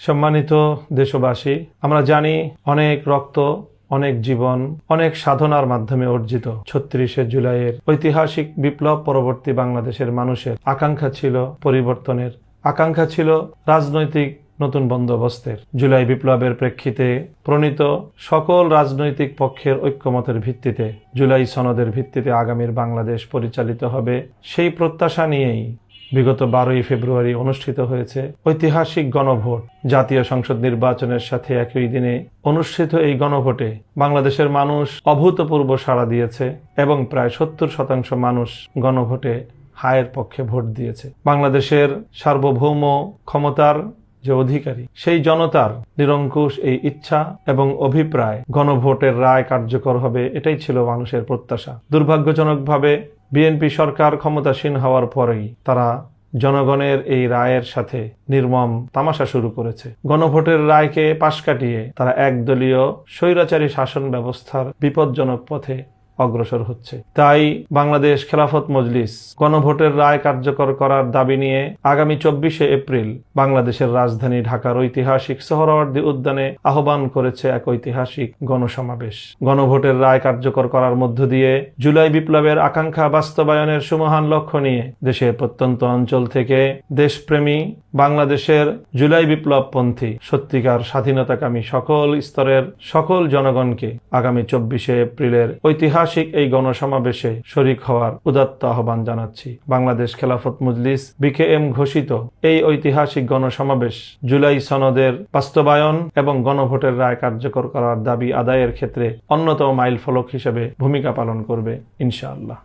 সম্মানিত দেশবাসী, আমরা জানি অনেক রক্ত, অনেক জীবন, অনেক সাধনার মাধ্যমে অর্জিত ৩৬শে জুলাইয়ের ঐতিহাসিক বিপ্লব পরবর্তী বাংলাদেশের মানুষের আকাঙ্ক্ষা ছিল পরিবর্তনের, আকাঙ্ক্ষা ছিল রাজনৈতিক নতুন বন্দোবস্তের। জুলাই বিপ্লবের প্রেক্ষিতে প্রণীত সকল রাজনৈতিক পক্ষের ঐক্যমতের ভিত্তিতে, জুলাই সনদের ভিত্তিতে আগামীর বাংলাদেশ পরিচালিত হবে, সেই প্রত্যাশা নিয়েই বিগত ১২ই ফেব্রুয়ারি অনুষ্ঠিত হয়েছে ঐতিহাসিক গণভোট। জাতীয় সংসদ নির্বাচনের সাথে একই দিনে অনুষ্ঠিত এই গণভোটে বাংলাদেশের মানুষ অভূতপূর্ব সাড়া দিয়েছে এবং প্রায় ৭০% মানুষ গণভোটে হায়ের পক্ষে ভোট দিয়েছে। বাংলাদেশের সার্বভৌম ক্ষমতার যে অধিকারী, সেই জনতার নিরঙ্কুশ এই ইচ্ছা এবং অভিপ্রায় গণভোটের রায় কার্যকর হবে, এটাই ছিল মানুষের প্রত্যাশা। দুর্ভাগ্যজনকভাবে বিএনপি সরকার ক্ষমতাসীন হওয়ার পরেই তারা জনগণের এই রায়ের সাথে নির্মম তামাশা শুরু করেছে। গণভোটের রায়কে পাশ কাটিয়ে তারা একদলীয় স্বৈরাচারী শাসন ব্যবস্থার বিপজ্জনক পথে অগ্রসর হচ্ছে। তাই বাংলাদেশ খেলাফত মজলিস গণভোটের রায় কার্যকর করার দাবি নিয়ে আগামী ২৪শে এপ্রিল বাংলাদেশের রাজধানী ঢাকার ঐতিহাসিক সোহরাওয়ার্দী উদ্যানে আহ্বান করেছে এক ঐতিহাসিক গণসমাবেশ। গণভোটের রায় কার্যকর করার মধ্য দিয়ে জুলাই বিপ্লবের আকাঙ্ক্ষা বাস্তবায়নের সুমহান লক্ষ্য নিয়ে দেশের প্রত্যন্ত অঞ্চল থেকে দেশপ্রেমী, বাংলাদেশের জুলাই বিপ্লবপন্থী, সত্যিকার স্বাধীনতাকামী সকল স্তরের সকল জনগণকে আগামী ২৪শে এপ্রিলের ঐতিহাসিক এই গণসমাবেশে শরীক হওয়ার উদাত্ত আহ্বান জানাচ্ছি। বাংলাদেশ খেলাফত মজলিস বিকেএম ঘোষিত এই ঐতিহাসিক গণসমাবেশ জুলাই সনদের বাস্তবায়ন এবং গণভোটের রায় কার্যকর করার দাবি আদায়ের ক্ষেত্রে অন্যতম মাইলফলক হিসেবে ভূমিকা পালন করবে ইনশাআল্লাহ।